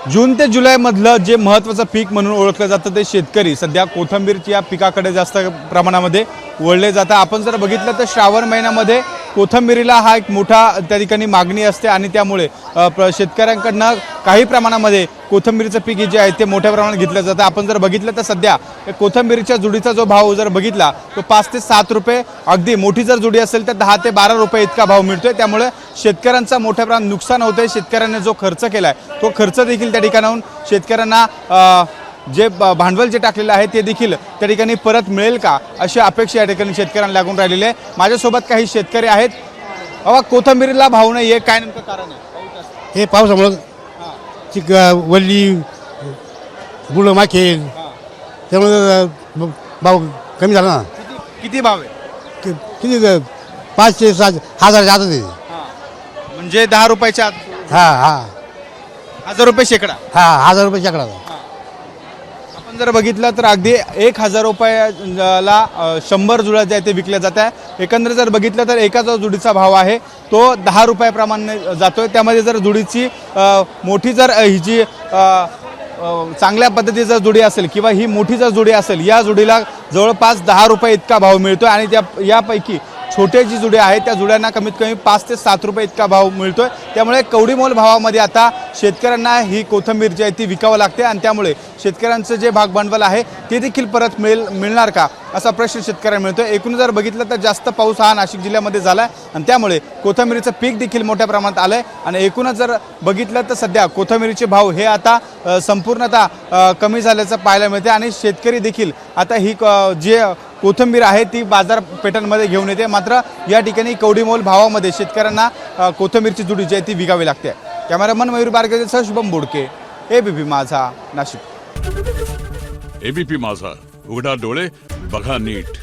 जून ते जुलैमधलं जे महत्त्वाचं पीक म्हणून ओळखलं जातं ते शेतकरी सध्या कोथिंबीरच्या या पिकाकडे जास्त प्रमाणामध्ये वळले जातात। आपण जर बघितलं तर श्रावण महिन्यामध्ये कोथिंबीरीला हा एक मोठा त्या ठिकाणी मागणी असते आणि त्यामुळे शेतकऱ्यांकडनं काही प्रमाणामध्ये कोथिंबीरीचं पीक जे आहे ते मोठ्या प्रमाणात घेतलं जातं। आपण जर बघितलं तर सध्या कोथिंबीरीच्या जुडीचा जो भाव जर बघितला तो 5 ते 7 रुपये, अगदी मोठी जर जुडी असेल तर 10 ते 12 रुपये इतका भाव मिळतोय। त्यामुळे शेतकऱ्यांचा मोठ्या प्रमाणात नुकसान होतंय। शेतकऱ्यांनी जो खर्च केलाय तो खर्च देखील त्या ठिकाणाहून शेतकऱ्यांना जे भांडवल जे टाकलेलं आहे ते देखील त्या ठिकाणी परत मिळेल का अशी अपेक्षा या ठिकाणी शेतकऱ्यांना लागून राहिलेली आहे। माझ्यासोबत काही शेतकरी आहेत। बाबा, कोथिंबीरीला भाव नाही आहे, काय नेमकं कारण आहे? हे पावसामुळं चिक वल्ली गुळ माखेल त्यामुळे भाव कमी झाला ना। किती भाव आहे? किती 5 ते 7 हजार जात ते। म्हणजे 10 रुपयाच्या आत हा हा 1000 रुपये शेकडा। हा 1000 रुपये चकडा। आपण जर बघितलं तर अगदी 1000 रुपयाला 100 जुड्या जे आहे ते विकल्या जात आहे। एकंदर जर बघितलं तर एका जो जुडीचा भाव आहे तो 10 रुपयाप्रमाणे जातोय। त्यामध्ये जर जुडीची मोठी जर ही जी चांगल्या पद्धतीची जर जुडी असेल किंवा ही मोठी जर जुडी असेल या जुडीला जवळपास 10 रुपये इतका भाव मिळतोय आणि यापैकी छोटे जी जुडे आहेत त्या जुड्यांना कमीत कमी 5 ते 7 रुपये इतका भाव मिळतोय। त्यामुळे कवडीमोल भावामध्ये आता शेतकऱ्यांना ही कोथिंबीर जी आहे ती विकावं लागते आणि त्यामुळे शेतकऱ्यांचं जे भागभांडवल आहे ते देखील परत मिळणार का असा प्रश्न शेतकऱ्यांना मिळतोय। एकूण जर बघितलं तर जास्त पाऊस हा नाशिक जिल्ह्यामध्ये झाला आहे आणि त्यामुळे कोथिंबीरीचं पीक देखील मोठ्या प्रमाणात आलं आहे आणि एकूणच जर बघितलं तर सध्या कोथिंबीरीचे भाव हे आता संपूर्णतः कमी झाल्याचं पाहायला मिळते आणि शेतकरी देखील आता ही जे कोथिंबीर आहे ती बाजारपेठांमध्ये घेऊन येते। मात्र या ठिकाणी कवडीमोल भावामध्ये शेतकऱ्यांना कोथिंबीरची जुडी जी आहे ती विकावी लागते। कॅमेरामन मयूर बारगेसह शुभम बोडके, एबीपी माझा, नाशिक। एबीपी माझा, उघडा डोळे बघा नीट।